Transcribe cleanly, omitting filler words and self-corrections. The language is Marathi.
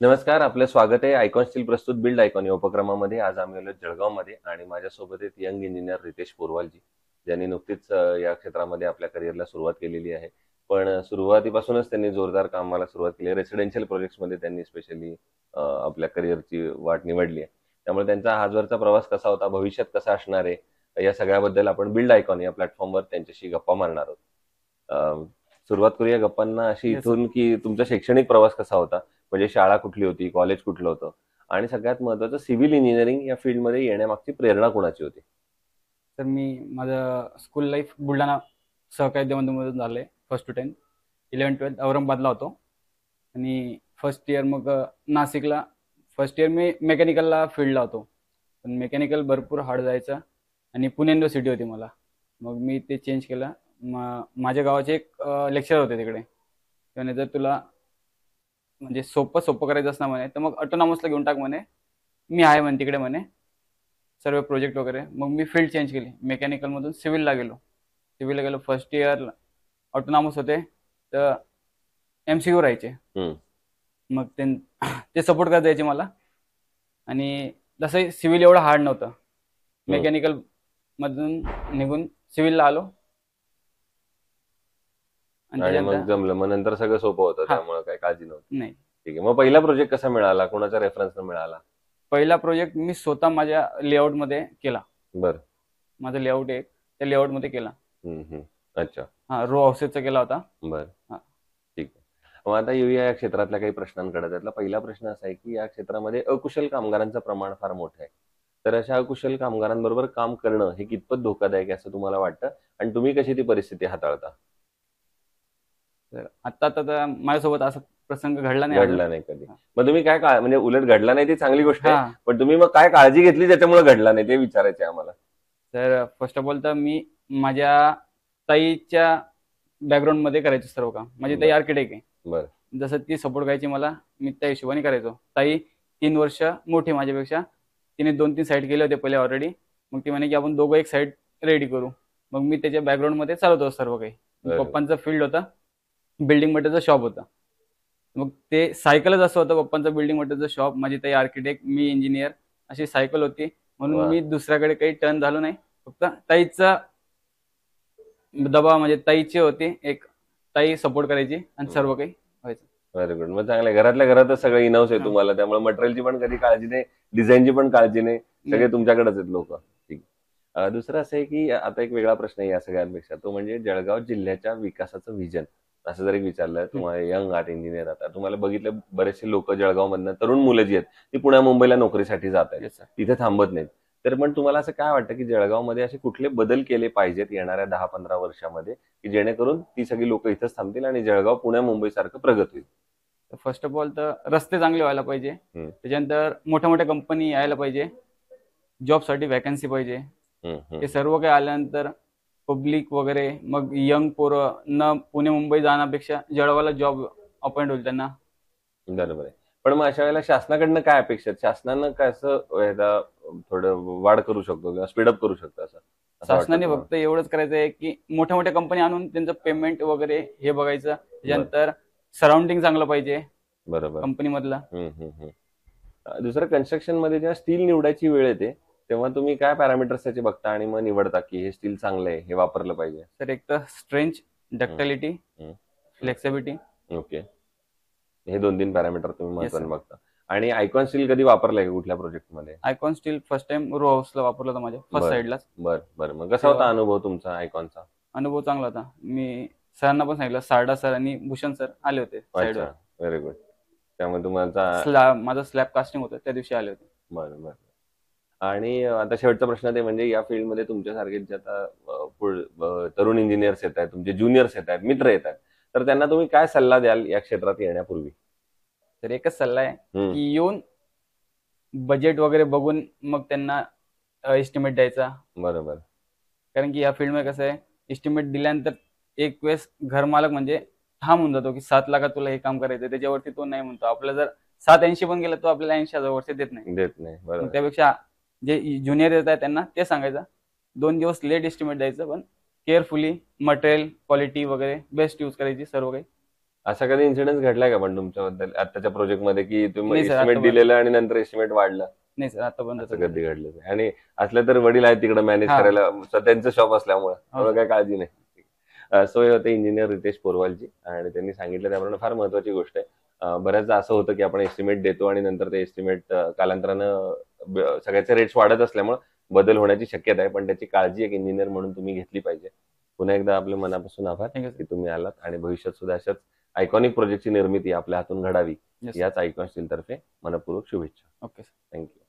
नमस्कार, आपलं स्वागत आहे आयकॉन स्टील प्रस्तुत बिल्ड आयकॉन या उपक्रमामध्ये. आज आम्ही आलो जळगावमध्ये आणि माझ्यासोबत आहेत यंग इंजिनियर रितेश पोरवालजी, ज्यांनी नुकतीच या क्षेत्रामध्ये आपल्या करिअरला सुरुवात केलेली आहे. पण सुरुवातीपासूनच त्यांनी जोरदार कामाला सुरुवात केली आहे. रेसिडेन्शियल प्रोजेक्ट्समध्ये त्यांनी स्पेशली आपल्या करिअरची वाट निवडली आहे. त्यामुळे त्यांचा आजवरचा प्रवास कसा होता, भविष्यात कसा असणार आहे, या सगळ्याबद्दल आपण बिल्ड आयकॉन या प्लॅटफॉर्मवर त्यांच्याशी गप्पा मारणार आहोत. सुरुवात करूया गप्पांना अशी येस सर. इथून की तुमचा शैक्षणिक प्रवास कसा होता, म्हणजे शाळा कुठली होती, कॉलेज कुठलं होतं, आणि सगळ्यात महत्वाचं सिव्हिल इंजिनिअरिंग या फील्डमध्ये येण्यामागची प्रेरणा कोणाची होती? तर माझं स्कूल लाईफ बुलढाणा सहकारी मधून झालं आहे. 1st to 10th, 11th-12th औरंगाबादला होतो. आणि फर्स्ट इयर मग नाशिकला. फर्स्ट इयर मी मेकॅनिकलला फील्डला होतो, पण मेकॅनिकल भरपूर हार्ड जायचं आणि पुणे युनिव्हर्सिटी होती मला. मग मी ते चेंज केलं. माझ्या गावाचे एक लेक्चर होते तिकडे. त्याने जर तुला म्हणजे सोपं सोपं करायचं असणार म्हणे तर मग ऑटोनॉमसला घेऊन टाक म्हणे. मी आहे म्हणे तिकडे म्हणे सर्व प्रोजेक्ट वगैरे. मग मी फील्ड चेंज केली, मेकॅनिकलमधून सिव्हिलला गेलो. सिव्हिलला गेलो फर्स्ट इयर. ऑटोनॉमस होते तर MCQ राहायचे. हम्म. मग ते सपोर्ट करता यायचे मला. आणि तसंही सिव्हिल एवढं हार्ड नव्हतं. हम्म. मेकॅनिकल मधून निघून सिव्हिलला आलो आणि आणि मग त्याच्यानंतर जमलं, मग नंतर सगळं सोपं होतं, हा. त्यामुळे काही काळजी नव्हती. नाही, ठीक आहे, मग पहिला प्रोजेक्ट कसा मिळाला, कोणाच्या रेफरन्सनं मिळाला? पहिला प्रोजेक्ट मी स्वतः माझ्या लेआउटमध्ये केला. बरं. माझं लेआउट एक त्या लेआउटमध्ये केला. अच्छा. हा, रो हाऊसेसचा केला होता. बरं. हा. ठीक आहे. मग आता येऊया या क्षेत्रातल्या काही प्रश्नांकडे. त्यातला पहिला प्रश्न असा आहे की या क्षेत्रामध्ये अकुशल कामगारांचं प्रमाण फार मोठं आहे. तर अशा अकुशल कामगारांबरोबर काम करणं हे कितपत धोकादायक आहे असं तुम्हाला वाटतं, आणि तुम्ही कशी ती परिस्थिती हाताळता? तर आता तर माझ्यासोबत असा प्रसंग घडला नाही अजून. घडला नाही कधी? मग तुम्ही काय म्हणजे उलट घडला नाही ती चांगली गोष्ट आहे, हा. पण तुम्ही मग काय काळजी घेतली ज्याच्यामुळे घडला नाही ते विचारायचं आहे आम्हाला. तर फर्स्ट ऑफ ऑल तर मी माझ्या ताईच्या बॅकग्राऊंडमध्ये करायचो सर्व काम. माझी ताई बर. आर्किटेक्ट आहे. बर. जसं ती सपोर्ट करायची मला, मी त्या हिशोबाने करायचो. ताई 3 वर्ष मोठी माझ्यापेक्षा. तिने 2-3 साईट केले होते पहिले ऑलरेडी. मग ती म्हणे की आपण दोघं एक साईट रेडी करू. मग मी त्याच्या बॅकग्राऊंडमध्ये चालवतो सर्व काही. बरोबर. पप्पांचं फील्ड होतं, बिल्डिंग मटेरियलचं शॉप होतं. मग ते सायकलच असं होतं, पप्पांचं बिल्डिंग मटेरियलचं शॉप, माझी ताई आर्किटेक्ट, मी इंजिनियर, अशी सायकल होती. म्हणून वा. मी दुसऱ्याकडे काही टर्न झालो नाही. फक्त ताईचा दबाव म्हणजे ताईची होती एक. ताई सपोर्ट करायची आणि सर्व काही व्हायचं. Very good. मग चांगलं आहे, घरातल्या घरातच सगळं इनहाऊस आहे हा. तुम्हाला, त्यामुळे मटेरियलची पण कधी काळजी नाही, डिझाईनची पण काळजी नाही, सगळे नाही. तुमच्याकडेच आहेत लोक. ठीक आहे. दुसरं असं आहे की आता एक वेगळा प्रश्न आहे या सगळ्यांपेक्षा, तो म्हणजे जळगाव जिल्ह्याच्या विकासाचं व्हिजन. असं जरी विचारलं तुम्हाला, यंग आर्ट इंजिनियर, आता तुम्हाला बघितलं बरेचसे लोक जळगाव मधनं, तरुण मुलं जी आहेत ती पुण्या मुंबईला नोकरीसाठी जात आहेत, येस सर. तिथे थांबत नाहीत. तर पण तुम्हाला असं काय वाटतं की जळगावमध्ये असे कुठले बदल केले पाहिजेत येणाऱ्या 10-15 वर्षामध्ये, की जेणेकरून ती सगळी लोक इथंच थांबतील आणि जळगाव पुण्या मुंबई सारखं प्रगत होईल? फर्स्ट ऑफ ऑल तर रस्ते चांगले व्हायला पाहिजे. हम्म. त्याच्यानंतर मोठ्या मोठ्या कंपनी यायला पाहिजे. जॉबसाठी वॅकन्सी पाहिजे. हम्म. हे सर्व काही आल्यानंतर पब्लिक वगैरे, मग यंग पोरं न पुणे मुंबई जाण्यापेक्षा जळगावला जॉब अपॉइंट होईल त्यांना. बरोबर आहे. पण मग अशा वेळेला शासनाकडनं काय अपेक्षा आहेत? शासनानं काय असं याला थोडं वाढ करू शकतो किंवा स्पीडअप करू शकतो असं असं वाटतं शासनाने तुम्हाला? फक्त एवढंच करायचं आहे की मोठ्या मोठ्या कंपनी आणून त्यांचं पेमेंट वगैरे हे बघायचं. त्याच्यानंतर सराउंडिंग चांगलं पाहिजे बरोबर. कंपनीमधलं. दुसरं, कन्स्ट्रक्शन मध्ये जेव्हा स्टील निवडायची वेळ येते, तेव्हा तुम्ही काय पॅरामीटर्स त्याचे बघता आणि मग निवडता की हे स्टील चांगलं आहे, हे वापरलं पाहिजे? तर एक तर स्ट्रेंथ, डक्टिलिटी, हम्म. फ्लेक्सिबिलिटी. ओके. हे 2-3 पॅरामीटर तुम्ही येस महत्वाने सर. बघता. आणि आयकॉन स्टील कधी वापरलंय का कुठल्या प्रोजेक्ट मध्ये? Icon steel first time row हाऊसला वापरलं होतं माझ्या फर्स्ट बर. साईडलाच. बर. बर. मग कसा तेव्हा होता अनुभव तुमचा आयकॉनचा? अनुभव चांगला होता. मी सरांना पण सांगितलं, सारडा सर आणि भूषण सर आले होते साईडवर. अच्छा. Very good. त्यामुळे तुम्हाला माझं स्लॅब कास्टिंग होतं त्या दिवशी आले होते. बरं बरं. आणि आता शेवटचा प्रश्न ते म्हणजे या फील्डमध्ये तुमच्यासारखे जे आता तरुण इंजिनियर्स येत आहेत, तुमचे ज्युनियर्स येत आहेत, मित्र येत आहेत, तर त्यांना तुम्ही काय सल्ला द्याल या क्षेत्रात येण्यापूर्वी? तर एकच सल्ला आहे हम्म. की येऊन बजेट वगैरे बघून मग त्यांना एस्टिमेट द्यायचा. बरोबर. कारण की या फील्डमध्ये कसं आहे, एस्टिमेट दिल्यानंतर एक वेळेस घर मालक म्हणजे ठाम होऊन जातो की 7 लाखात तुला हे काम करायचं. त्याच्यावरती तो नाही म्हणतो. आपल्याला जर 780 पण गेलं तो आपल्याला 80,000 वरती देत नाही. देत नाही. मग बरोबर. त्यापेक्षा जे ज्युनियर येत आहे त्यांना ते सांगायचं, 2 दिवस लेट एस्टिमेट द्यायचं, पण केअरफुली मटेरियल क्वालिटी वगैरे बेस्ट यूज करायची सर्व काही. असा कधी इन्सिडेन्स घडलाय का पण तुमच्याबद्दल आताच्या प्रोजेक्टमध्ये की तुम्ही नाही सर, एस्टिमेट आता दिलेलं आणि नंतर एस्टिमेट वाढलं, नाही सर, आतापर्यंत असं तसं कधी घडलं नाही? आणि असलं तर वडील आहेत तिकडे मॅनेज हा. करायला, त्यांचं शॉप असल्यामुळे हो एवढं सर. काय काळजी नाही. सो हे होते इंजिनियर रितेश पोरवालजी आणि त्यांनी सांगितलं त्याप्रमाणे फार महत्वाची गोष्ट आहे. बऱ्याचदा असं होतं की आपण एस्टिमेट देतो आणि नंतर ते एस्टिमेट कालांतरानं सगळ्याचे रेट्स वाढत असल्यामुळे बदल होण्याची शक्यता आहे, पण त्याची काळजी एक इंजिनियर म्हणून तुम्ही घेतली पाहिजे. पुन्हा एकदा आपल्या मनापासून आभार थँक्यू की सर. तुम्ही आलात आणि भविष्यात सुद्धा अशाच आयकॉनिक प्रोजेक्टची निर्मिती आपल्या हातून घडावी येस. याच आयकॉन स्टील तर्फे मनपूर्वक शुभेच्छा. Okay sir. थँक्यू.